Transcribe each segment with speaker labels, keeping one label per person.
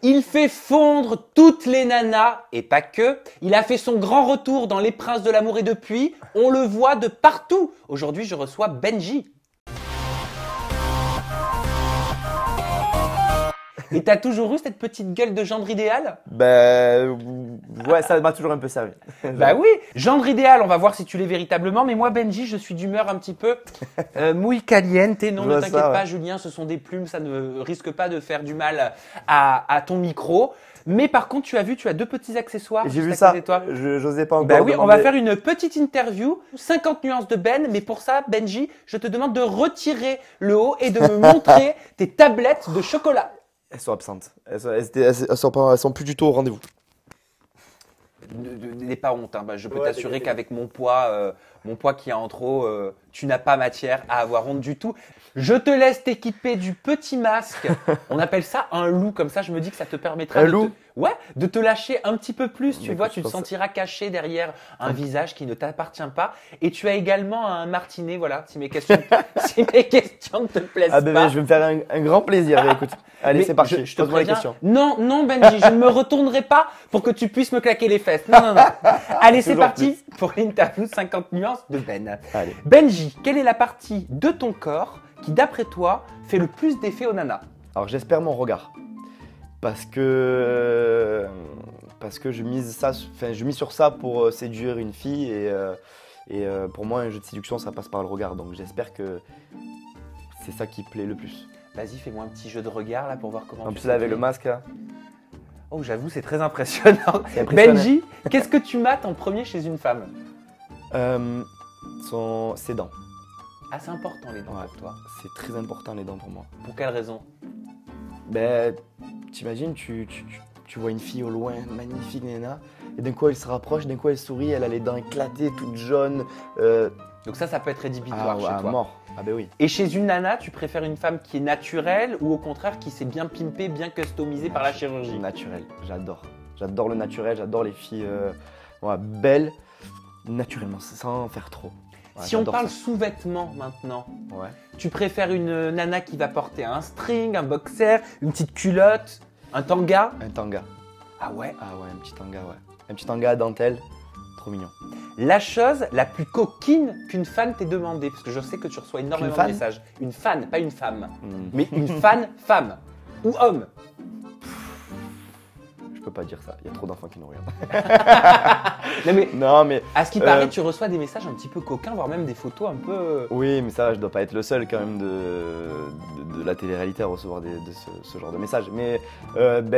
Speaker 1: Il fait fondre toutes les nanas, et pas que. Il a fait son grand retour dans Les Princes de l'amour et depuis. On le voit de partout. Aujourd'hui, je reçois Benji. Et t'as toujours eu cette petite gueule de gendre idéal?
Speaker 2: Ben ouais, ça m'a toujours un peu servi.
Speaker 1: Bah oui, gendre idéal, on va voir si tu l'es véritablement. Mais moi, Benji, je suis d'humeur un petit peu muy caliente. Non, ne t'inquiète pas, Julien, ce sont des plumes, ça ne risque pas de faire du mal à ton micro. Mais par contre, tu as vu, tu as deux petits accessoires.
Speaker 2: J'ai vu ça, j'osais pas encore
Speaker 1: Bah oui,
Speaker 2: demander.
Speaker 1: on va faire une petite interview, 50 nuances de Ben. Mais pour ça, Benji, je te demande de retirer le haut et de me montrer tes tablettes de chocolat.
Speaker 2: Elles sont absentes. Elles sont plus du tout au rendez-vous.
Speaker 1: N'aie pas honte, hein. Bah, je peux t'assurer qu'avec mon poids qui est en trop, tu n'as pas matière à avoir honte du tout. Je te laisse t'équiper du petit masque. On appelle ça un loup, comme ça je me dis que ça te permettra de te lâcher un petit peu plus. Tu vois, tu te sentiras caché derrière un visage qui ne t'appartient pas. Et tu as également un martinet, voilà, si mes questions ne te plaisent pas.
Speaker 2: Je vais me faire un grand plaisir. Écoute, allez, c'est parti.
Speaker 1: Je te pose les questions. Non, Benji, je ne me retournerai pas pour que tu puisses me claquer les fesses. Non. Allez, c'est parti pour l'interview 50 nuances de Ben.
Speaker 2: Allez.
Speaker 1: Benji, quelle est la partie de ton corps qui, d'après toi, fait le plus d'effet aux nanas?
Speaker 2: Alors, j'espère mon regard. Parce que je mise sur ça pour séduire une fille et pour moi, un jeu de séduction, ça passe par le regard. Donc, j'espère que c'est ça qui plaît le plus.
Speaker 1: Vas-y, fais-moi un petit jeu de regard là pour voir comment.
Speaker 2: En plus, là, avec le masque, là.
Speaker 1: Oh, j'avoue, c'est très impressionnant. Benji, qu'est-ce que tu mates en premier chez une femme?
Speaker 2: Ses dents.
Speaker 1: Ah, c'est important les dents pour toi.
Speaker 2: C'est très important les dents pour moi.
Speaker 1: Pour quelle raison?
Speaker 2: Ben, t'imagines, tu vois une fille au loin, magnifique, nana, et d'un coup elle se rapproche, d'un coup elle sourit, elle a les dents éclatées, toutes jaunes.
Speaker 1: Donc ça peut être rédhibitoire chez toi.
Speaker 2: Mort. Ah ben oui.
Speaker 1: Et chez une nana, tu préfères une femme qui est naturelle ou au contraire qui s'est bien pimpée, bien customisée par la chirurgie?
Speaker 2: Naturel, j'adore. J'adore le naturel, j'adore les filles belles, naturellement, sans faire trop. Ouais,
Speaker 1: si on parle sous-vêtements maintenant, tu préfères une nana qui va porter un string, un boxer, une petite culotte, un tanga?
Speaker 2: Un tanga.
Speaker 1: Ah ouais?
Speaker 2: Ah ouais, un petit tanga, ouais. Un petit tanga à dentelle, trop mignon.
Speaker 1: La chose la plus coquine qu'une fan t'ait demandé, parce que je sais que tu reçois énormément de messages. Une fan, pas une femme, mais une fan femme ou homme.
Speaker 2: Je peux pas dire ça, il y a trop d'enfants qui nous regardent. non mais
Speaker 1: à ce qui paraît, tu reçois des messages un petit peu coquins, voire même des photos un peu…
Speaker 2: Oui, mais ça, je dois pas être le seul quand même de la télé-réalité à recevoir ce genre de messages. Mais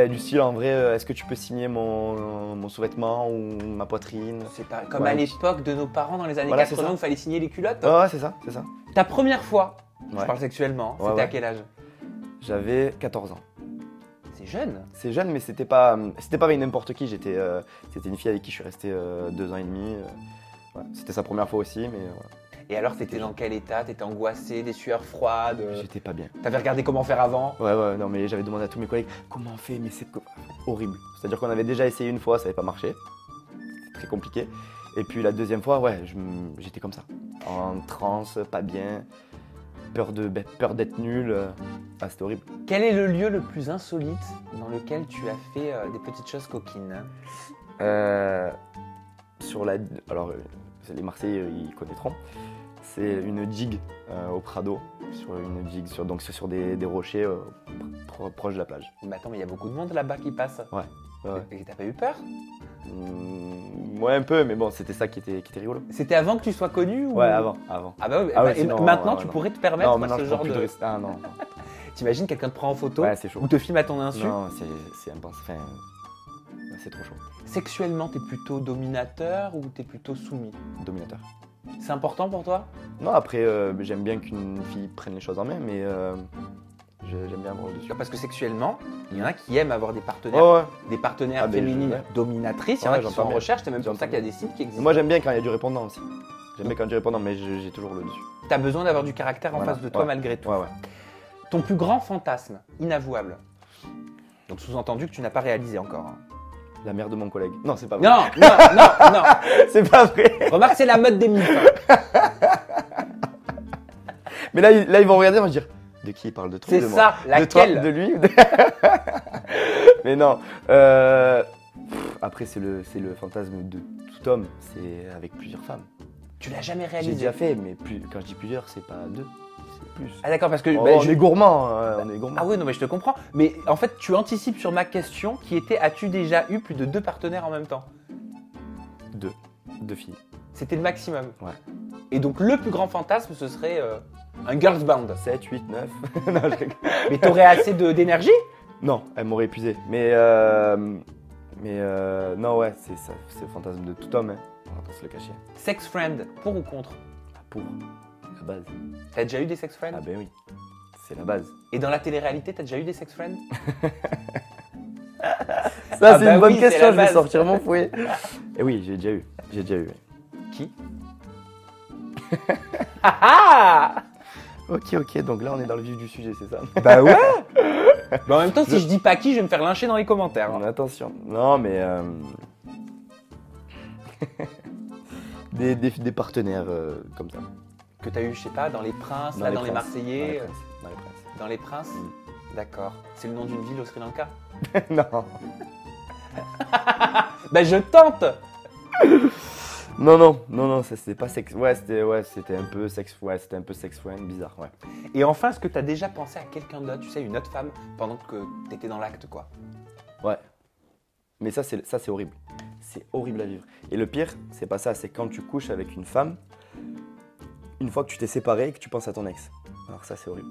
Speaker 2: du style, en vrai, est-ce que tu peux signer mon sous-vêtement ou ma poitrine?
Speaker 1: C'est pas comme à l'époque de nos parents dans les années 80 où il fallait signer les culottes.
Speaker 2: Ouais, c'est ça.
Speaker 1: Ta première fois, je parle sexuellement, c'était à quel âge?
Speaker 2: J'avais 14 ans.
Speaker 1: C'est jeune.
Speaker 2: C'est jeune, mais c'était pas avec n'importe qui. C'était une fille avec qui je suis resté 2 ans et demi. C'était sa première fois aussi, mais
Speaker 1: Et alors, t'étais dans quel état? T'étais angoissé, des sueurs froides?
Speaker 2: J'étais pas bien.
Speaker 1: T'avais regardé comment faire avant?
Speaker 2: Ouais, non, mais j'avais demandé à tous mes collègues comment on fait, mais c'est horrible. C'est-à-dire qu'on avait déjà essayé une fois, ça n'avait pas marché. C'était très compliqué. Et puis la deuxième fois, j'étais comme ça. En transe, pas bien. Peur d'être nul, c'était horrible.
Speaker 1: Quel est le lieu le plus insolite dans lequel tu as fait des petites choses coquines?
Speaker 2: Alors, les Marseillais, ils connaîtront. C'est une digue au Prado, sur des rochers proches de la plage.
Speaker 1: Mais attends, mais il y a beaucoup de monde là-bas qui passe.
Speaker 2: Ouais.
Speaker 1: Et t'as pas eu peur?
Speaker 2: Ouais, un peu, mais bon, c'était ça qui était rigolo.
Speaker 1: C'était avant que tu sois connu ou…
Speaker 2: Ouais, avant.
Speaker 1: Ah bah oui, sinon, maintenant tu pourrais te permettre ce genre de…
Speaker 2: Ah non.
Speaker 1: T'imagines, quelqu'un te prend en photo
Speaker 2: c'est chaud.
Speaker 1: Ou te filme à ton insu?
Speaker 2: Non, c'est intense. Enfin, c'est trop chaud.
Speaker 1: Sexuellement, t'es plutôt dominateur ou t'es plutôt soumis?
Speaker 2: Dominateur.
Speaker 1: C'est important pour toi?
Speaker 2: Non, après, j'aime bien qu'une fille prenne les choses en main, mais j'aime bien avoir le dessus.
Speaker 1: Parce que sexuellement, il y en a qui aiment avoir des partenaires, des partenaires féminines dominatrices. Il y en a qui sont en recherche, c'est même pour ça qu'il y a des sites qui existent.
Speaker 2: Moi, j'aime bien quand il y a du répondant aussi. J'aime bien quand il y a du répondant, mais j'ai toujours le dessus.
Speaker 1: T'as besoin d'avoir du caractère en face de toi malgré tout.
Speaker 2: Ouais.
Speaker 1: Ton plus grand fantasme, inavouable. Donc sous-entendu que tu n'as pas réalisé encore.
Speaker 2: La mère de mon collègue. Non, c'est pas vrai.
Speaker 1: Non.
Speaker 2: C'est pas vrai.
Speaker 1: Remarque, c'est la mode des mythes.
Speaker 2: Mais là, ils vont regarder, ils vont se dire, de qui il parle? De toi?
Speaker 1: C'est ça, laquelle?
Speaker 2: De lui? Mais non. Après, c'est le fantasme de tout homme. C'est avec plusieurs femmes.
Speaker 1: Tu l'as jamais
Speaker 2: J'ai
Speaker 1: réalisé?
Speaker 2: déjà fait, mais quand je dis plusieurs, c'est pas 2, c'est plus.
Speaker 1: Ah d'accord, parce que
Speaker 2: Oh,
Speaker 1: bah,
Speaker 2: on est gourmand, on est gourmand.
Speaker 1: Ah oui, non, mais je te comprends. Mais en fait, tu anticipes sur ma question qui était as-tu déjà eu plus de 2 partenaires en même temps?
Speaker 2: 2 filles.
Speaker 1: C'était le maximum.
Speaker 2: Ouais.
Speaker 1: Et donc, le plus grand fantasme, ce serait un girls band.
Speaker 2: 7, 8, 9. Non, je rigole.
Speaker 1: Mais t'aurais assez d'énergie?
Speaker 2: Non, elle m'aurait épuisé. Mais non, ouais, c'est ça, c'est le fantasme de tout homme. Hein. On va pas se le cacher.
Speaker 1: Sex friend, pour ou contre?
Speaker 2: Pour la base.
Speaker 1: T'as déjà eu des sex friends?
Speaker 2: Ah ben oui, c'est la base.
Speaker 1: Et dans la télé-réalité, t'as déjà eu des sex friends?
Speaker 2: Ça,
Speaker 1: Ah
Speaker 2: c'est
Speaker 1: bah
Speaker 2: une bonne
Speaker 1: oui, c'est
Speaker 2: question,
Speaker 1: la
Speaker 2: je vais
Speaker 1: base.
Speaker 2: sortir mon fouet. Et oui, j'ai déjà eu. J'ai déjà eu.
Speaker 1: Qui? Ah ah!
Speaker 2: Ok, donc là on est dans le vif du sujet, c'est ça.
Speaker 1: Bah ouais. Bah en même temps, si je dis pas qui, je vais me faire lyncher dans les commentaires. hein.
Speaker 2: Attention. Non, mais des partenaires comme ça.
Speaker 1: Que t'as eu, je sais pas, dans Les Princes,
Speaker 2: Dans
Speaker 1: là,
Speaker 2: les
Speaker 1: dans Les
Speaker 2: Princes.
Speaker 1: Marseillais,
Speaker 2: Dans les Princes.
Speaker 1: dans Les Princes. D'accord. C'est le nom d'une ville au Sri Lanka?
Speaker 2: Non.
Speaker 1: Bah je tente.
Speaker 2: Non, ça c'était pas sex. C'était un peu sex. Ouais, c'était un peu sex friend, bizarre, ouais.
Speaker 1: Et enfin, est-ce que t'as déjà pensé à quelqu'un d'autre, tu sais, une autre femme, pendant que t'étais dans l'acte, quoi?
Speaker 2: Ouais. Mais ça c'est horrible. C'est horrible à vivre. Et le pire, c'est pas ça, c'est quand tu couches avec une femme, une fois que tu t'es séparé et que tu penses à ton ex. Alors ça c'est horrible.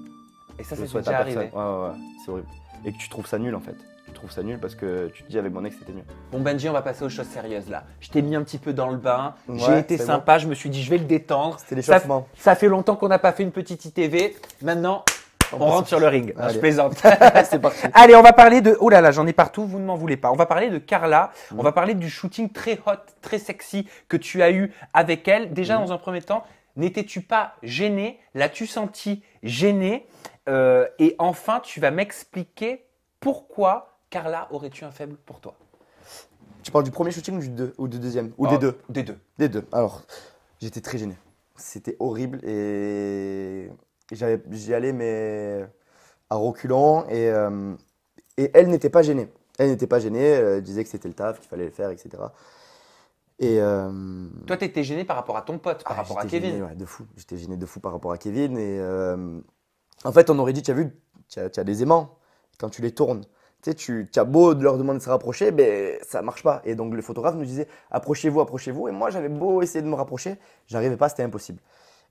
Speaker 1: Et ça,
Speaker 2: Je
Speaker 1: c'est
Speaker 2: souhaite
Speaker 1: déjà
Speaker 2: à
Speaker 1: arrivé.
Speaker 2: personne. Ouais, c'est horrible. Et que tu trouves ça nul en fait. Tu trouves ça nul parce que tu te dis avec mon ex c'était mieux.
Speaker 1: Bon Benji, on va passer aux choses sérieuses là. Je t'ai mis un petit peu dans le bain,
Speaker 2: Ouais,
Speaker 1: j'ai été
Speaker 2: c'est
Speaker 1: sympa, je me suis dit je vais le détendre.
Speaker 2: C'était l'échauffement.
Speaker 1: Ça fait longtemps qu'on n'a pas fait une petite ITV. Maintenant, on rentre sur le ring. Non, je
Speaker 2: Allez.
Speaker 1: plaisante.
Speaker 2: C'est parti.
Speaker 1: Allez, on va parler de... Oh là là, j'en ai partout, vous ne m'en voulez pas. On va parler de Carla. On va parler du shooting très hot, très sexy que tu as eu avec elle. Déjà, dans un premier temps, n'étais-tu pas gêné? L'as-tu senti gêné? Et enfin, tu vas m'expliquer pourquoi Carla aurais-tu un faible pour toi?
Speaker 2: Tu parles du premier shooting ou du deuxième? Ou
Speaker 1: Oh,
Speaker 2: des deux?
Speaker 1: Des deux.
Speaker 2: Des deux. Alors, j'étais très gêné. C'était horrible et j'y allais mais à reculons et elle n'était pas gênée. Elle n'était pas gênée, elle disait que c'était le taf, qu'il fallait le faire, etc. Et
Speaker 1: Toi, tu étais gêné par rapport à ton pote, par rapport à
Speaker 2: j'étais
Speaker 1: Kevin.
Speaker 2: gêné, ouais, de fou. J'étais gêné de fou par rapport à Kevin et en fait, on aurait dit, tu as vu, tu as des aimants quand tu les tournes. Tu as beau leur demander de se rapprocher, ben, ça marche pas. Et donc le photographe nous disait approchez-vous, approchez-vous. Et moi j'avais beau essayer de me rapprocher, j'arrivais pas, c'était impossible.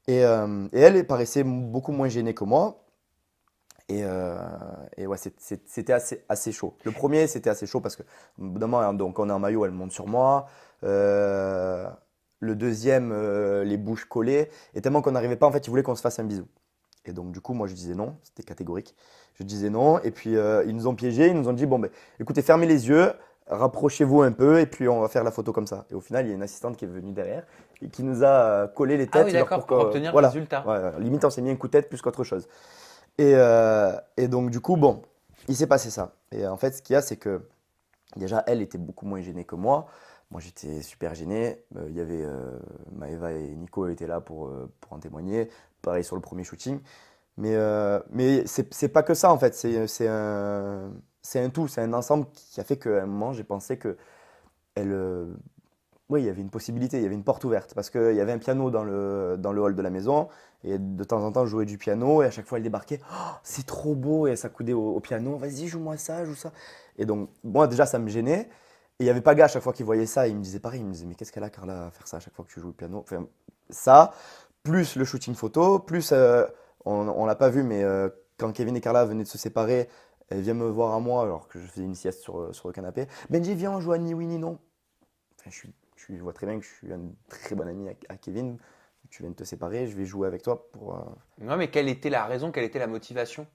Speaker 2: Et elle paraissait beaucoup moins gênée que moi. Et ouais, c'était assez chaud. Le premier, c'était assez chaud parce que, évidemment, donc on est en maillot, elle monte sur moi. Le deuxième, les bouches collées. Et tellement qu'on n'arrivait pas, en fait, ils voulaient qu'on se fasse un bisou. Et donc, du coup, moi, je disais non, c'était catégorique. Je disais non. Et puis, ils nous ont piégés, ils nous ont dit bon, ben, écoutez, fermez les yeux, rapprochez-vous un peu, et puis on va faire la photo comme ça. Et au final, il y a une assistante qui est venue derrière et qui nous a collé les têtes.
Speaker 1: Ah oui, d'accord, pour obtenir
Speaker 2: voilà.
Speaker 1: le résultat.
Speaker 2: Ouais, limite, on s'est mis un coup de tête plus qu'autre chose. Et donc, du coup, bon, il s'est passé ça. Et en fait, ce qu'il y a, c'est que déjà, elle était beaucoup moins gênée que moi. Moi, j'étais super gêné. Il y avait Maëva et Nico étaient là pour en témoigner. Pareil sur le premier shooting. Mais c'est pas que ça, en fait. C'est un tout, c'est un ensemble qui a fait qu'à un moment, j'ai pensé que oui, il y avait une possibilité, il y avait une porte ouverte. Parce qu'il y avait un piano dans le hall de la maison. Et de temps en temps, je jouais du piano. Et à chaque fois, elle débarquait. Oh, c'est trop beau. Et elle s'accoudait au piano. Vas-y, joue-moi ça, joue ça. Et donc, moi, déjà, ça me gênait. Et il n'y avait pas gars à chaque fois qu'il voyait ça. Il me disait pareil. Il me disait, mais qu'est-ce qu'elle a, Carla, à faire ça à chaque fois que tu joues au piano? Enfin, ça, plus le shooting photo, plus, on l'a pas vu, mais quand Kevin et Carla venaient de se séparer, elle vient me voir à moi alors que je faisais une sieste sur le canapé. Benji, viens, on joue à ni oui ni non. Enfin, je vois très bien que je suis un très bon ami à Kevin. Tu viens de te séparer, je vais jouer avec toi pour.
Speaker 1: Non, mais quelle était la raison, quelle était la motivation?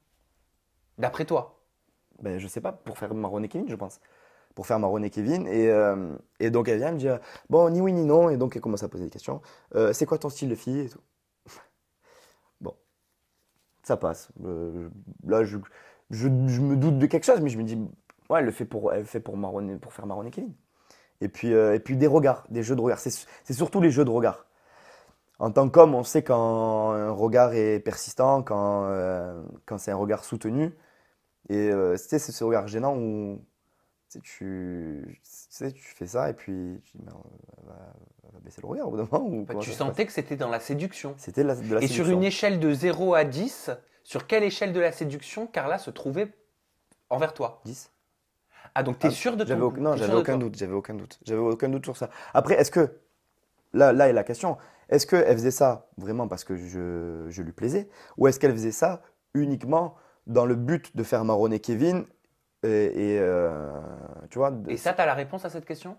Speaker 1: D'après toi?
Speaker 2: Ben, je sais pas, pour faire Marron et Kevin, je pense. Pour faire Marron et Kevin. Et donc elle vient me dire, bon, ni oui ni non. Et donc elle commence à poser des questions. C'est quoi ton style de fille et tout. Bon, ça passe. Là, je me doute de quelque chose, mais je me dis, ouais, elle le fait pour faire Marron et Kevin. Et puis des regards, des jeux de regard. C'est surtout les jeux de regard. En tant qu'homme, on sait quand un regard est persistant, quand c'est un regard soutenu. Et c'est ce regard gênant où Tu sais, tu fais ça et puis tu dis, mais elle va baisser le regard au bout d'un moment. Ou comment
Speaker 1: Tu
Speaker 2: ça se
Speaker 1: sentais
Speaker 2: passe.
Speaker 1: que c'était dans la séduction.
Speaker 2: C'était de la
Speaker 1: Et sur
Speaker 2: séduction.
Speaker 1: une échelle de 0 à 10, sur quelle échelle de la séduction Carla se trouvait envers toi?
Speaker 2: 10.
Speaker 1: Ah, donc tu es sûr de ton goût,
Speaker 2: Non,
Speaker 1: t'es
Speaker 2: j'avais
Speaker 1: sûr de
Speaker 2: aucun
Speaker 1: toi.
Speaker 2: doute, j'avais aucun doute. J'avais aucun doute sur ça. Après, est-ce que, là est la question, est-ce qu'elle faisait ça vraiment parce que je lui plaisais ou est-ce qu'elle faisait ça uniquement dans le but de faire marronner Kevin tu vois,
Speaker 1: Et ça, tu as la réponse à cette question?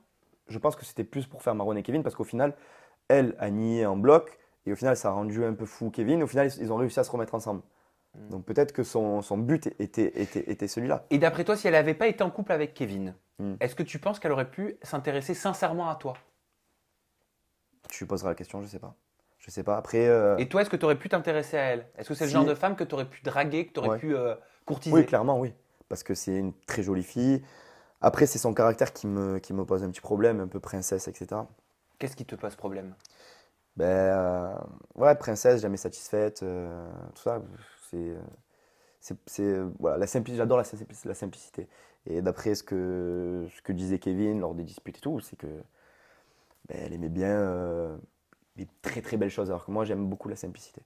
Speaker 2: je pense que c'était plus pour faire marronner Kevin parce qu'au final, elle a nié en bloc et au final, ça a rendu un peu fou Kevin. Au final, ils ont réussi à se remettre ensemble. Donc peut-être que son but était celui-là.
Speaker 1: Et d'après toi, si elle n'avait pas été en couple avec Kevin,
Speaker 2: Hmm.
Speaker 1: est-ce que tu penses qu'elle aurait pu s'intéresser sincèrement à toi?
Speaker 2: Tu lui poseras la question, je sais pas. Je sais pas. Après,
Speaker 1: Et toi, est-ce que tu aurais pu t'intéresser à elle? Est-ce que c'est le
Speaker 2: si-
Speaker 1: genre de femme que tu aurais pu draguer, que tu aurais
Speaker 2: Ouais.
Speaker 1: pu courtiser?
Speaker 2: Oui, clairement, oui. Parce que c'est une très jolie fille. Après, c'est son caractère qui me pose un petit problème, un peu princesse, etc.
Speaker 1: Qu'est-ce qui te pose problème?
Speaker 2: Ben, ouais, princesse, jamais satisfaite, tout ça. C'est, voilà, j'adore la simplicité. Et d'après ce que disait Kevin lors des disputes et tout, c'est que ben, elle aimait bien les très très belles choses, alors que moi, j'aime beaucoup la simplicité.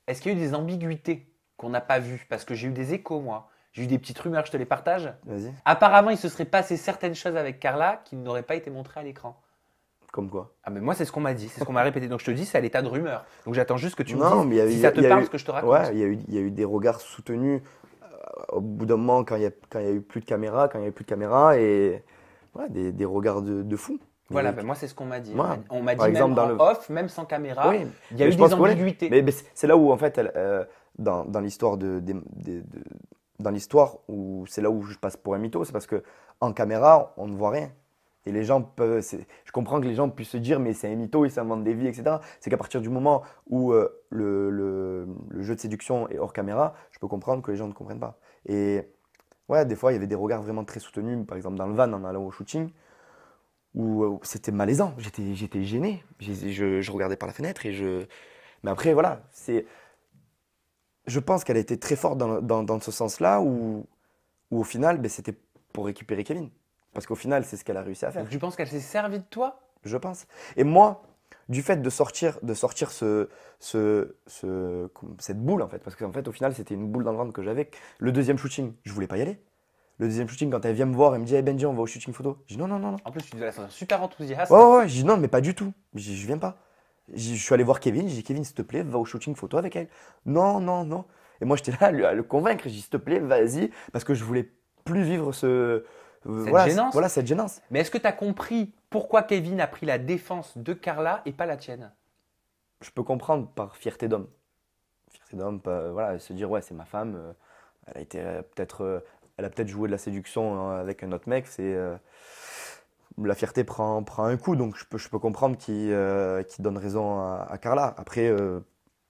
Speaker 1: Est-ce qu'il y a eu des ambiguïtés qu'on n'a pas vues? Parce que j'ai eu des échos, moi. J'ai eu des petites rumeurs, je te les partage.
Speaker 2: Vas-y.
Speaker 1: Apparemment, il se serait passé certaines choses avec Carla qui n'auraient pas été montrées à l'écran.
Speaker 2: Comme quoi?
Speaker 1: Ah, mais moi, c'est ce qu'on m'a dit, c'est ce qu'on m'a répété. Donc je te dis, c'est à l'état de rumeur. Donc j'attends juste que tu me
Speaker 2: Non,
Speaker 1: dises
Speaker 2: mais il y a eu-
Speaker 1: si ça te
Speaker 2: il y a
Speaker 1: parle
Speaker 2: eu-
Speaker 1: ce que je te raconte.
Speaker 2: Ouais, il y a eu des regards soutenus au bout d'un moment quand il y a eu plus de caméra et ouais, des regards de fou.
Speaker 1: Voilà,
Speaker 2: Mais-
Speaker 1: ben moi, c'est ce qu'on m'a dit.
Speaker 2: Ouais.
Speaker 1: On m'a dit
Speaker 2: Par
Speaker 1: même
Speaker 2: exemple,
Speaker 1: en off, même sans caméra,
Speaker 2: Oui,
Speaker 1: il y a
Speaker 2: mais
Speaker 1: eu
Speaker 2: je pense
Speaker 1: des
Speaker 2: que ouais.
Speaker 1: ambiguïtés.
Speaker 2: Mais c'est là où en fait, dans l'histoire dans l'histoire où c'est là où je passe pour un mytho, c'est parce que en caméra, on ne voit rien. Et les gens peuvent, je comprends que les gens puissent se dire, mais c'est un mytho, il s'invente des vies, etc. C'est qu'à partir du moment où le jeu de séduction est hors caméra, je peux comprendre que les gens ne comprennent pas. Et ouais, des fois, il y avait des regards vraiment très soutenus, par exemple dans le van en allant au shooting, où c'était malaisant, j'étais gêné. Je regardais par la fenêtre Mais après, voilà, je pense qu'elle a été très forte dans ce sens-là, où au final, ben, c'était pour récupérer Kevin. Parce qu'au final, c'est ce qu'elle a réussi à faire,
Speaker 1: Donc tu penses qu'elle s'est servie de toi?
Speaker 2: je pense. Et moi, du fait de sortir cette boule, en fait, parce qu'en fait, au final, c'était une boule dans le ventre que j'avais. Le deuxième shooting, je voulais pas y aller. Le deuxième shooting, quand elle vient me voir, elle me dit, hey Benji, on va au shooting photo. Je dis, non, non, non, non.
Speaker 1: En plus, tu devais la sentir super enthousiaste.
Speaker 2: Ouais, ouais, ouais. Je dis, non, mais pas du tout. Je viens pas. Je suis allé voir Kevin, j'ai dit, Kevin, s'il te plaît, va au shooting photo avec elle. Non, non, non. Et moi, j'étais là à le convaincre. J'ai dit, s'il te plaît, vas-y, parce que je voulais plus vivre voilà,
Speaker 1: gênance.
Speaker 2: voilà, cette gênance.
Speaker 1: Mais est-ce que tu as compris pourquoi Kevin a pris la défense de Carla et pas la tienne?
Speaker 2: Je peux comprendre par fierté d'homme. Fierté d'homme, voilà, se dire, ouais, c'est ma femme. Elle a été elle a peut-être joué de la séduction avec un autre mec. La fierté prend un coup, donc je peux comprendre qu'il donne raison à Carla. Après,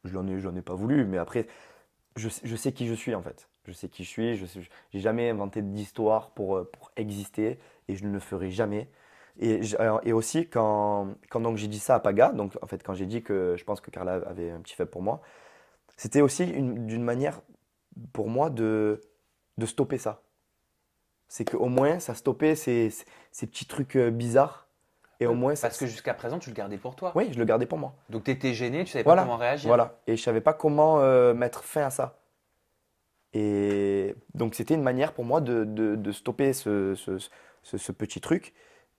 Speaker 2: je n'en ai pas voulu, mais après, je sais qui je suis en fait. Je sais qui je suis. J'ai jamais inventé d'histoire pour exister et je ne le ferai jamais. Et aussi, quand donc j'ai dit ça à Paga, donc en fait, quand j'ai dit que je pense que Carla avait un petit faible pour moi, c'était aussi d'une manière pour moi de stopper ça. C'est qu'au moins, ça stoppait ces petits trucs bizarres. Et au moins,
Speaker 1: Parce que jusqu'à présent, tu le gardais pour toi.
Speaker 2: oui, je le gardais pour moi.
Speaker 1: Donc tu étais gêné, tu savais
Speaker 2: Voilà.
Speaker 1: pas comment réagir.
Speaker 2: Voilà. Et je savais pas comment mettre fin à ça. Et donc, c'était une manière pour moi de stopper ce petit truc.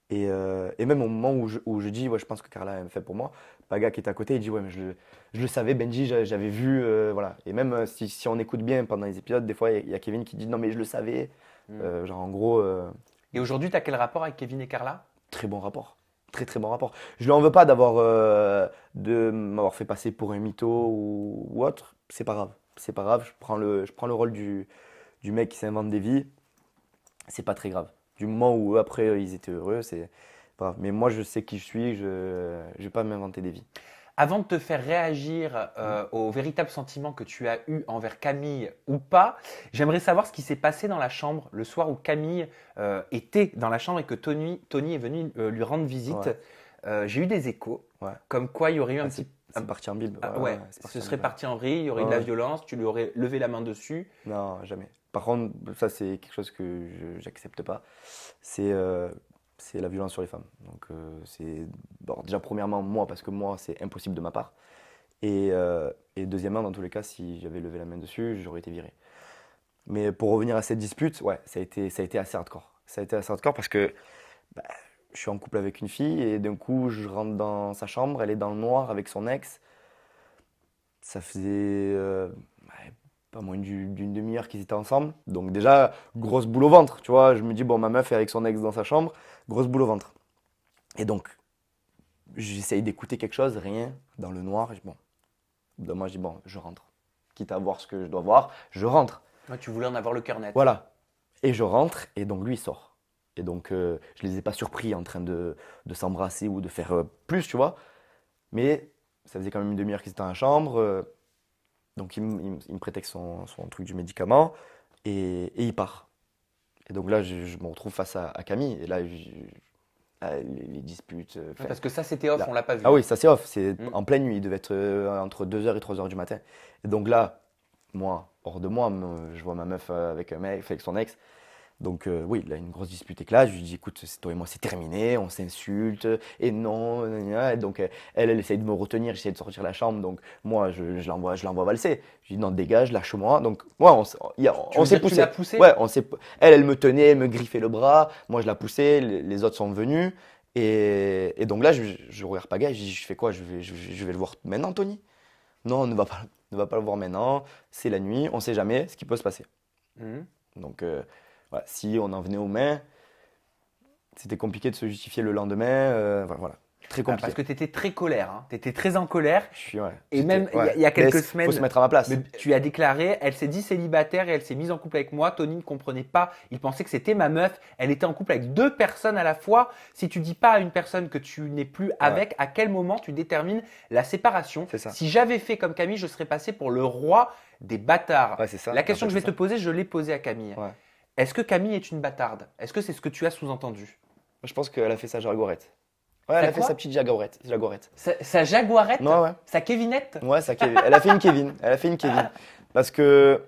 Speaker 2: Et même au moment où je dis, ouais, je pense que Carla a fait pour moi, Paga qui est à côté, il dit, ouais, mais je le savais, Benji, j'avais vu. Voilà. Et même si on écoute bien pendant les épisodes, des fois, il y a Kevin qui dit, non, mais je le savais. Genre, en gros,
Speaker 1: Et aujourd'hui, tu as quel rapport avec Kevin et Carla?
Speaker 2: très bon rapport. Très, très bon rapport. Je lui en veux pas de m'avoir fait passer pour un mytho ou autre. C'est pas grave. C'est pas grave. Je prends le rôle du mec qui s'invente des vies. C'est pas très grave. Du moment où eux, après, ils étaient heureux, c'est pas grave. Mais moi, je sais qui je suis. Je vais pas m'inventer des vies.
Speaker 1: Avant de te faire réagir au véritable sentiment que tu as eu envers Camille ou pas, j'aimerais savoir ce qui s'est passé dans la chambre le soir où Camille était dans la chambre et que Tony est venu lui rendre visite.
Speaker 2: Ouais.
Speaker 1: J'ai eu des échos,
Speaker 2: Ouais.
Speaker 1: comme quoi il y aurait eu un
Speaker 2: Ah,
Speaker 1: petit...
Speaker 2: c'est parti en bile.
Speaker 1: Ah, ouais,
Speaker 2: c'est parti
Speaker 1: ce
Speaker 2: en
Speaker 1: serait
Speaker 2: bile.
Speaker 1: parti en vrille, il y aurait eu de la
Speaker 2: Ouais.
Speaker 1: violence, tu lui aurais levé la main dessus.
Speaker 2: Non, jamais. par contre, ça c'est quelque chose que j'accepte pas. C'est la violence sur les femmes. Donc c'est bon, déjà premièrement moi parce que moi c'est impossible de ma part. Et deuxièmement dans tous les cas si j'avais levé la main dessus j'aurais été viré. Mais pour revenir à cette dispute, ouais ça a été assez hardcore. Ça a été assez hardcore parce que bah, je suis en couple avec une fille et d'un coup je rentre dans sa chambre, elle est dans le noir avec son ex. Ça faisait ouais, pas moins d'une demi-heure qu'ils étaient ensemble. Donc déjà, grosse boule au ventre, tu vois. Je me dis, bon, ma meuf est avec son ex dans sa chambre, grosse boule au ventre. Et donc, j'essaye d'écouter quelque chose, rien, dans le noir. Bon, moi je dis, bon, je rentre. Quitte à voir ce que je dois voir, je rentre.
Speaker 1: Ouais, tu voulais en avoir le cœur net.
Speaker 2: Voilà. Et je rentre, et donc lui, il sort. Et donc, je les ai pas surpris en train de s'embrasser ou de faire plus, tu vois. Mais ça faisait quand même une demi-heure qu'ils étaient dans la chambre. Donc, il me prêtait son truc du médicament et il part. Et donc là, je me retrouve face à Camille. Et là, les disputes.
Speaker 1: Ouais, parce que ça, c'était off,
Speaker 2: là,
Speaker 1: on l'a pas vu.
Speaker 2: ah oui, ça c'est off. C'est
Speaker 1: Mm.
Speaker 2: en pleine nuit. Il devait être entre 2 heures et 3 heures du matin. Et donc là, moi, hors de moi, je vois ma meuf avec un mec, avec son ex. Donc oui, là, une grosse dispute éclate. Je lui dis, écoute, c'est toi et moi, c'est terminé, on s'insulte, et non, gna, gna. Et donc elle essaye de me retenir, j'essaie de sortir de la chambre, donc moi, je l'envoie valser. Je lui dis, non, dégage, lâche-moi. Donc moi, on
Speaker 1: Tu veux
Speaker 2: s'est
Speaker 1: dire que tu
Speaker 2: poussé.
Speaker 1: l'as poussé?
Speaker 2: Ouais, elle me tenait, elle me griffait le bras, moi, je la poussais, les autres sont venus. Et donc là, je regarde Paga, je dis, je fais quoi? Je vais le voir maintenant, Tony? Non, ne va pas le voir maintenant, c'est la nuit, on sait jamais ce qui peut se passer.
Speaker 1: Mhm.
Speaker 2: Donc, voilà, si on en venait aux mains, c'était compliqué de se justifier le lendemain. Voilà, très
Speaker 1: Ah,
Speaker 2: compliqué.
Speaker 1: parce que tu étais très colère, hein. Tu étais très en colère.
Speaker 2: Ouais,
Speaker 1: Et
Speaker 2: j'étais-
Speaker 1: même
Speaker 2: ouais.
Speaker 1: il y a quelques
Speaker 2: Mais
Speaker 1: semaines,
Speaker 2: faut se mettre à ma place.
Speaker 1: tu as déclaré, elle s'est dit célibataire et elle s'est mise en couple avec moi. Tony ne comprenait pas. Il pensait que c'était ma meuf. Elle était en couple avec deux personnes à la fois. Si tu dis pas à une personne que tu n'es plus avec, à quel moment tu détermines la séparation?
Speaker 2: C'est ça.
Speaker 1: Si j'avais fait comme Camille, je serais passé pour le roi des bâtards.
Speaker 2: Ouais, c'est ça.
Speaker 1: La question
Speaker 2: En
Speaker 1: que
Speaker 2: fait,
Speaker 1: je vais
Speaker 2: c'est
Speaker 1: te poser, je l'ai posée à Camille.
Speaker 2: ça. Ouais.
Speaker 1: Est-ce que Camille est une bâtarde? Est-ce que c'est ce que tu as sous-entendu?
Speaker 2: Je pense qu'elle a fait sa jaguarette. Ouais,
Speaker 1: Ça
Speaker 2: elle a fait
Speaker 1: quoi
Speaker 2: sa petite jaguarette.
Speaker 1: Sa jaguarette?
Speaker 2: Ouais, ouais.
Speaker 1: Sa Kevinette?
Speaker 2: Ouais, ça, elle a fait une Kevin. Elle a fait une Kevin. Parce que,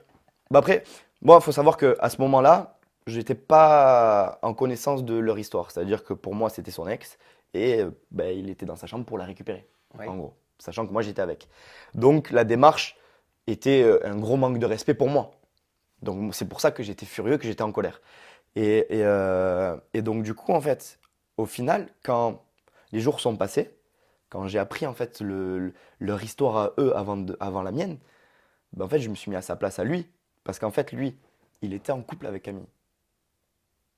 Speaker 2: bah après, moi, il faut savoir qu'à ce moment-là, je n'étais pas en connaissance de leur histoire. C'est-à-dire que pour moi, c'était son ex. Et bah, il était dans sa chambre pour la récupérer.
Speaker 1: Oui.
Speaker 2: En gros. Sachant que moi, j'étais avec. Donc, la démarche était un gros manque de respect pour moi. Donc, c'est pour ça que j'étais furieux, que j'étais en colère. Et donc, du coup, en fait, au final, quand les jours sont passés, quand j'ai appris en fait leur histoire à eux avant la mienne, ben, en fait, je me suis mis à sa place à lui. Parce qu'en fait, lui, il était en couple avec Camille.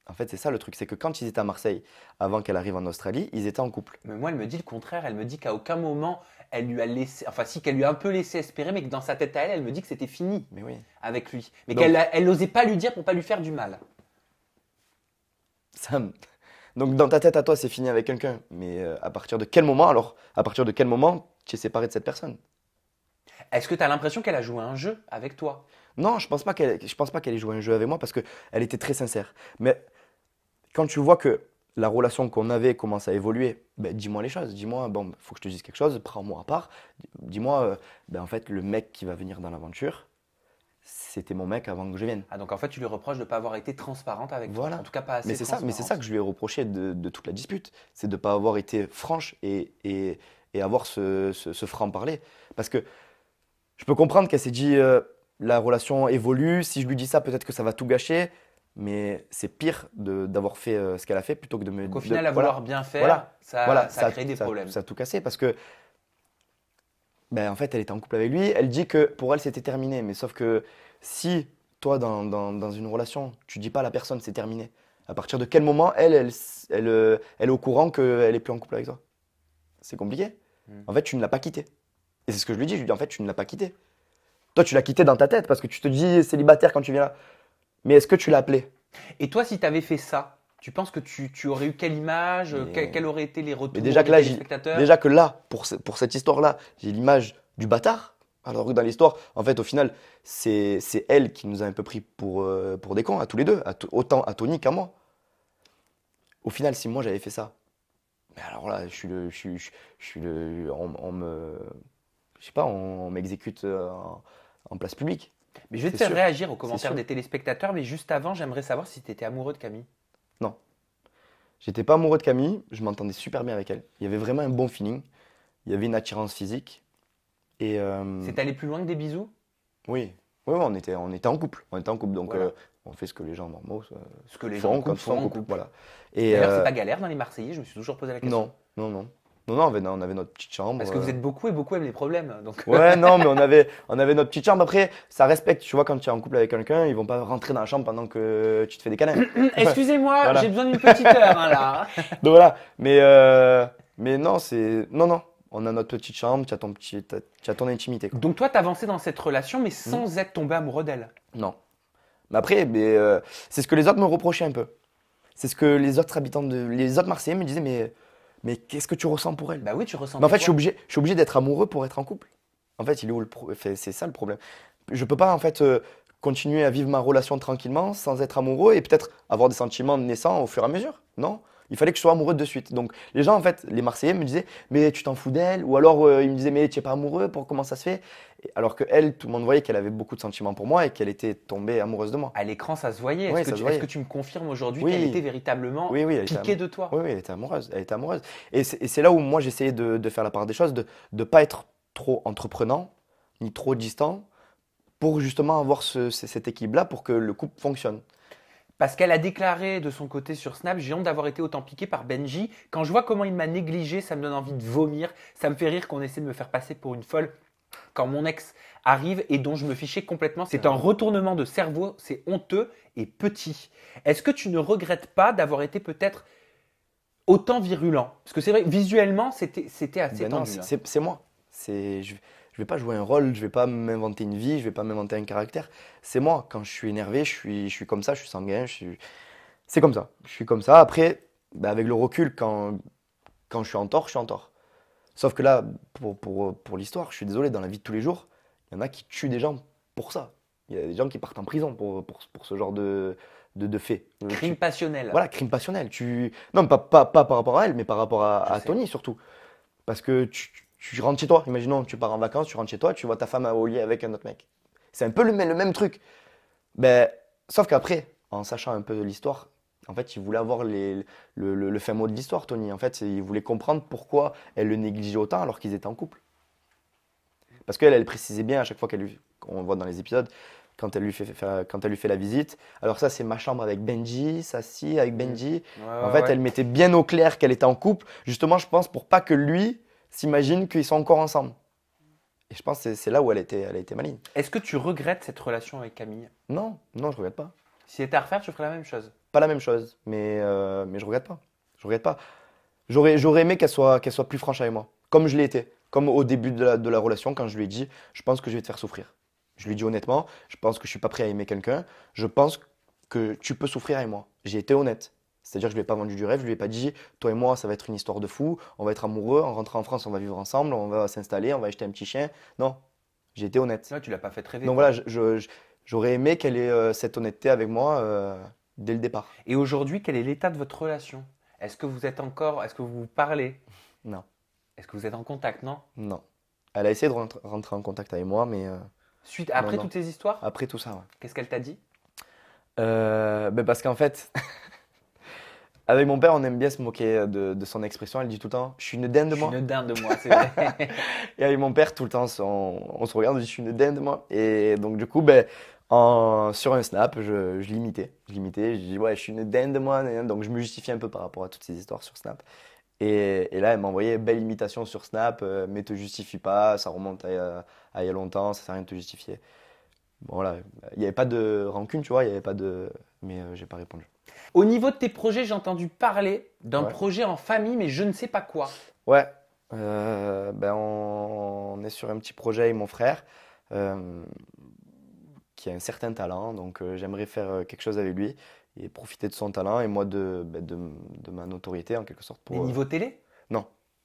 Speaker 2: En fait, c'est ça le truc, c'est que quand ils étaient à Marseille, avant qu'elle arrive en Australie, ils étaient en couple.
Speaker 1: Mais moi, elle me dit le contraire. Elle me dit qu'à aucun moment, elle lui a laissé. Enfin, si, qu'elle lui a un peu laissé espérer, mais que dans sa tête à elle, elle me dit que c'était fini
Speaker 2: Mais oui.
Speaker 1: avec lui. Mais
Speaker 2: Donc-
Speaker 1: elle n'osait pas lui dire pour pas lui faire du mal.
Speaker 2: Ça me- Donc, dans ta tête à toi, c'est fini avec quelqu'un. Mais à partir de quel moment, alors, à partir de quel moment tu es séparé de cette personne?
Speaker 1: Est-ce que tu as l'impression qu'elle a joué un jeu avec toi?
Speaker 2: Non, je pense pas qu'elle ait joué un jeu avec moi parce qu'elle était très sincère. Mais quand tu vois que la relation qu'on avait commence à évoluer, ben, dis-moi les choses. Dis-moi, bon, faut que je te dise quelque chose, prends-moi à part. Dis-moi, ben, en fait, le mec qui va venir dans l'aventure, c'était mon mec avant que je vienne.
Speaker 1: Ah, donc en fait, tu lui reproches de ne pas avoir été transparente avec
Speaker 2: Voilà.
Speaker 1: toi. En tout cas, pas assez
Speaker 2: Mais c'est ça
Speaker 1: transparente.
Speaker 2: que je lui ai reproché de toute la dispute. C'est de ne pas avoir été franche et avoir ce franc-parler. Parce que je peux comprendre qu'elle s'est dit, la relation évolue, si je lui dis ça, peut-être que ça va tout gâcher. Mais c'est pire d'avoir fait ce qu'elle a fait plutôt que de me.
Speaker 1: Donc au final, à
Speaker 2: voilà.
Speaker 1: vouloir bien faire,
Speaker 2: Voilà.
Speaker 1: ça,
Speaker 2: Voilà,
Speaker 1: ça a créé des problèmes.
Speaker 2: Ça a tout cassé parce que, ben, en fait, elle était en couple avec lui. Elle dit que pour elle, c'était terminé. Mais sauf que si toi, dans une relation, tu dis pas à la personne c'est terminé, à partir de quel moment elle est au courant qu'elle est plus en couple avec toi? C'est compliqué. En fait, tu ne l'as pas quitté. Et c'est ce que je lui dis. Je lui dis en fait, tu ne l'as pas quitté. Toi, tu l'as quitté dans ta tête parce que tu te dis célibataire quand tu viens là. Mais est-ce que tu l'as appelé?
Speaker 1: Et toi, si tu avais fait ça, tu penses que tu aurais eu quelle image?
Speaker 2: Mais-
Speaker 1: Quels auraient été les retours
Speaker 2: Mais déjà
Speaker 1: des
Speaker 2: que là,
Speaker 1: téléspectateurs?
Speaker 2: déjà que là, pour cette histoire-là, j'ai l'image du bâtard. Alors que dans l'histoire, en fait, au final, c'est elle qui nous a un peu pris pour des cons, à tous les deux, autant à Tony qu'à moi. Au final, si moi j'avais fait ça, mais alors là, on me, je sais pas, on m'exécute en place publique.
Speaker 1: Mais je vais te
Speaker 2: C'est
Speaker 1: faire
Speaker 2: sûr.
Speaker 1: réagir aux
Speaker 2: C'est
Speaker 1: commentaires
Speaker 2: sûr.
Speaker 1: des téléspectateurs, mais juste avant, j'aimerais savoir si tu étais amoureux de Camille.
Speaker 2: Non. J'étais pas amoureux de Camille, je m'entendais super bien avec elle. Il y avait vraiment un bon feeling. Il y avait une attirance physique. Et
Speaker 1: C'est allé plus loin que des bisous?
Speaker 2: oui, oui, oui, on était en couple. On était en couple, donc
Speaker 1: Voilà.
Speaker 2: On fait ce que les gens normaux
Speaker 1: Ce que les gens en
Speaker 2: font quand
Speaker 1: couple
Speaker 2: ils sont en
Speaker 1: font en
Speaker 2: couple.
Speaker 1: couple.
Speaker 2: Voilà. Et
Speaker 1: D'ailleurs, c'est pas galère dans les Marseillais, je me suis toujours posé la question.
Speaker 2: non, non, non. Non, non, on avait notre petite chambre.
Speaker 1: Parce que vous êtes beaucoup et beaucoup aiment les problèmes. Donc...
Speaker 2: Ouais, non, mais on avait notre petite chambre. Après, ça respecte. Tu vois, quand tu es en couple avec quelqu'un, ils vont pas rentrer dans la chambre pendant que tu te fais des câlins.
Speaker 1: Excusez-moi,
Speaker 2: Voilà.
Speaker 1: j'ai besoin d'une petite heure hein, là.
Speaker 2: Donc voilà. Mais non, non, non. On a notre petite chambre. Tu as ton intimité, quoi.
Speaker 1: Donc toi, t'avançais dans cette relation, mais sans être tombé amoureux d'elle.
Speaker 2: Non. Mais après, c'est ce que les autres me reprochaient un peu. C'est ce que les autres les autres Marseillais me disaient, mais qu'est-ce que tu ressens pour elle?
Speaker 1: Bah oui, tu ressens.
Speaker 2: Mais en fait, je suis obligé d'être amoureux pour être en couple. En fait, il est où c'est ça le problème. Je peux pas en fait continuer à vivre ma relation tranquillement sans être amoureux et peut-être avoir des sentiments naissants au fur et à mesure. Non, il fallait que je sois amoureux de suite. Donc les gens en fait, les Marseillais me disaient mais tu t'en fous d'elle ou alors ils me disaient mais tu es pas amoureux pour comment ça se fait? Alors que elle, tout le monde voyait qu'elle avait beaucoup de sentiments pour moi et qu'elle était tombée amoureuse de moi.
Speaker 1: À l'écran, ça se voyait.
Speaker 2: Oui,
Speaker 1: Est-ce
Speaker 2: ça
Speaker 1: que,
Speaker 2: se
Speaker 1: tu,
Speaker 2: voyait.
Speaker 1: est-ce que tu me confirmes aujourd'hui
Speaker 2: Oui.
Speaker 1: qu'elle était véritablement
Speaker 2: Oui, oui, elle était
Speaker 1: piquée de toi?
Speaker 2: Oui, oui, elle était amoureuse. Elle était amoureuse. Et c'est là où moi j'essayais de faire la part des choses, de ne pas être trop entreprenant ni trop distant pour justement avoir cet équilibre-là pour que le couple fonctionne.
Speaker 1: Parce qu'elle a déclaré de son côté sur Snap, j'ai honte d'avoir été autant piqué par Benji. Quand je vois comment il m'a négligé, ça me donne envie de vomir. Ça me fait rire qu'on essaie de me faire passer pour une folle quand mon ex arrive et dont je me fichais complètement. C'est un retournement de cerveau, c'est honteux et petit. Est-ce que tu ne regrettes pas d'avoir été peut-être autant virulent? Parce que c'est vrai, visuellement, c'était assez
Speaker 2: Ben non,
Speaker 1: tendu. Hein.
Speaker 2: c'est moi. Je vais pas jouer un rôle, je vais pas m'inventer une vie, je vais pas m'inventer un caractère. C'est moi. Quand je suis énervé, je suis comme ça, je suis sanguin. C'est comme ça. Je suis comme ça. Après, ben avec le recul, quand je suis en tort, je suis en tort. Sauf que là, pour l'histoire, je suis désolé, dans la vie de tous les jours, il y en a qui tuent des gens pour ça. Il y a des gens qui partent en prison pour ce genre de faits.
Speaker 1: Crime passionnel.
Speaker 2: Voilà, crime passionnel. Non, pas par rapport à elle, mais par rapport à
Speaker 1: sais.
Speaker 2: Tony surtout. Parce que tu rentres chez toi, imaginons, tu pars en vacances, tu rentres chez toi, tu vois ta femme au lit avec un autre mec. C'est un peu le même truc. Ben, sauf qu'après, en sachant un peu l'histoire, en fait, il voulait avoir le fin mot de l'histoire, Tony. En fait, il voulait comprendre pourquoi elle le négligeait autant alors qu'ils étaient en couple. Parce qu'elle, elle précisait bien à chaque fois qu'on voit dans les épisodes, quand elle lui fait la visite. Alors ça, c'est ma chambre avec Benji, ça si, avec Benji.
Speaker 1: Ouais,
Speaker 2: En fait,
Speaker 1: ouais.
Speaker 2: elle mettait bien au clair qu'elle était en couple, justement, je pense, pour pas que lui s'imagine qu'ils sont encore ensemble. Et je pense que c'est là où elle a été maligne.
Speaker 1: Est-ce que tu regrettes cette relation avec Camille?
Speaker 2: Non, non, je regrette pas.
Speaker 1: Si c'était à refaire, tu ferais la même chose.
Speaker 2: Pas la même chose, mais je regrette pas. Je regrette pas. J'aurais aimé qu'elle soit plus franche avec moi, comme je l'ai été. Comme au début de la relation, quand je lui ai dit, je pense que je vais te faire souffrir. Je lui ai dit honnêtement, je pense que je suis pas prêt à aimer quelqu'un. Je pense que tu peux souffrir avec moi. J'ai été honnête. C'est-à-dire que je lui ai pas vendu du rêve, je lui ai pas dit, toi et moi, ça va être une histoire de fou, on va être amoureux, en rentrant en France, on va vivre ensemble, on va s'installer, on va acheter un petit chien. Non, j'ai été honnête.
Speaker 1: Là, tu l'as pas fait rêver.
Speaker 2: Donc
Speaker 1: quoi.
Speaker 2: voilà, j'aurais aimé qu'elle ait cette honnêteté avec moi dès le départ.
Speaker 1: Et aujourd'hui, quel est l'état de votre relation? Est-ce que vous vous parlez?
Speaker 2: Non,
Speaker 1: Est-ce que vous êtes en contact, non?
Speaker 2: non. Elle a essayé de rentrer en contact avec moi, mais
Speaker 1: Après
Speaker 2: non.
Speaker 1: toutes ces histoires,
Speaker 2: après tout ça, ouais.
Speaker 1: qu'est-ce qu'elle t'a dit?
Speaker 2: Parce qu'en fait, avec mon père, on aime bien se moquer de son expression. Elle dit tout le temps, je suis une dinde de
Speaker 1: Je suis
Speaker 2: moi.
Speaker 1: une dinde de moi, c'est vrai.
Speaker 2: Et avec mon père, tout le temps, on se regarde, on dit, je suis une dinde de moi. Et donc, du coup, sur un snap, je l'imitais. Je dis, ouais, je suis une dinde de moi. Donc, je me justifiais un peu par rapport à toutes ces histoires sur Snap. Et là, elle m'a envoyé belle imitation sur Snap, mais te justifie pas, ça remonte à il y a longtemps, ça sert à rien de te justifier. Bon, voilà, il n'y avait pas de rancune, tu vois, il y avait pas de. Mais j'ai pas répondu.
Speaker 1: Au niveau de tes projets, j'ai entendu parler d'un
Speaker 2: Ouais.
Speaker 1: projet en famille, mais je ne sais pas quoi.
Speaker 2: Ouais, on est sur un petit projet avec mon frère euh, qui a un certain talent, donc j'aimerais faire quelque chose avec lui et profiter de son talent et moi de ma notoriété en quelque sorte.
Speaker 1: Mais niveau télé?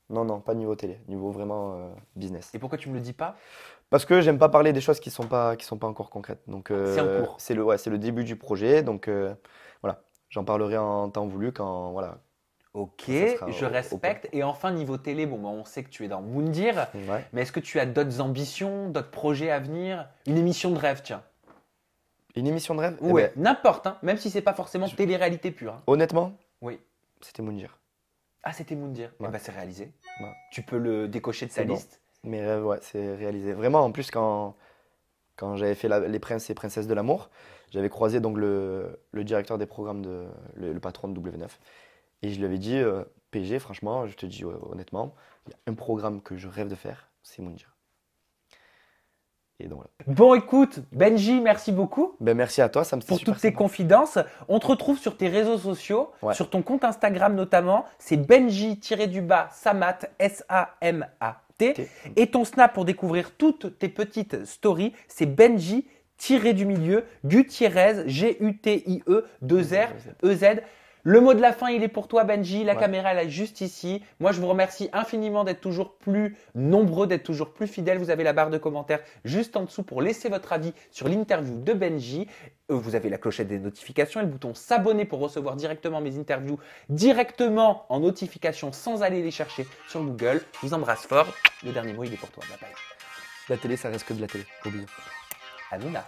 Speaker 2: Non, non, pas niveau télé, niveau vraiment business.
Speaker 1: Et pourquoi tu me le dis pas?
Speaker 2: Parce que j'aime pas parler des choses qui sont pas encore concrètes. Donc
Speaker 1: C'est en cours.
Speaker 2: c'est le début du projet, donc voilà, j'en parlerai en temps voulu quand voilà.
Speaker 1: Ok,
Speaker 2: Ça sera
Speaker 1: je
Speaker 2: au
Speaker 1: respecte. Et enfin, niveau télé, bon, on sait que tu es dans Moundir,
Speaker 2: Ouais.
Speaker 1: mais est-ce que tu as d'autres ambitions, d'autres projets à venir? Une émission de rêve, tiens.
Speaker 2: Une émission de rêve?
Speaker 1: Ouais,
Speaker 2: Eh ben,
Speaker 1: n'importe, hein, même si c'est pas forcément télé-réalité pure. Hein.
Speaker 2: honnêtement,
Speaker 1: Oui.
Speaker 2: c'était Moundir.
Speaker 1: Ah, c'était Moundir.
Speaker 2: Ouais.
Speaker 1: Eh ben, c'est réalisé.
Speaker 2: Ouais.
Speaker 1: Tu peux le décocher de
Speaker 2: C'est
Speaker 1: ta
Speaker 2: bon.
Speaker 1: liste.
Speaker 2: Mes rêves, ouais, c'est réalisé. Vraiment, en plus, quand j'avais fait les Princes et Princesses de l'amour, j'avais croisé donc le directeur des programmes, le patron de W9. Et je lui avais dit, PG, franchement, je te dis honnêtement, il y a un programme que je rêve de faire, c'est Moundir. Et donc voilà.
Speaker 1: Bon, écoute, Benji, merci beaucoup
Speaker 2: Ben, merci à toi, ça me fait
Speaker 1: pour
Speaker 2: super
Speaker 1: toutes tes
Speaker 2: sympa.
Speaker 1: confidences. On te retrouve sur tes réseaux sociaux,
Speaker 2: Ouais.
Speaker 1: sur ton compte Instagram notamment. C'est Benji-Samat, S-A-M-A-T. Et ton Snap pour découvrir toutes tes petites stories, c'est Benji-du-milieu, Gutierrez, G-U-T-I-E, 2 R, E-Z. Le mot de la fin, il est pour toi, Benji. La
Speaker 2: Ouais.
Speaker 1: caméra, elle est juste ici. Moi, je vous remercie infiniment d'être toujours plus nombreux, d'être toujours plus fidèles. Vous avez la barre de commentaires juste en dessous pour laisser votre avis sur l'interview de Benji. Vous avez la clochette des notifications et le bouton s'abonner pour recevoir directement mes interviews directement en notification sans aller les chercher sur Google. Je vous embrasse fort. Le dernier mot, il est pour toi. Bye bye.
Speaker 2: La télé, ça reste que de la télé. Gros bisous.
Speaker 1: Hanouna.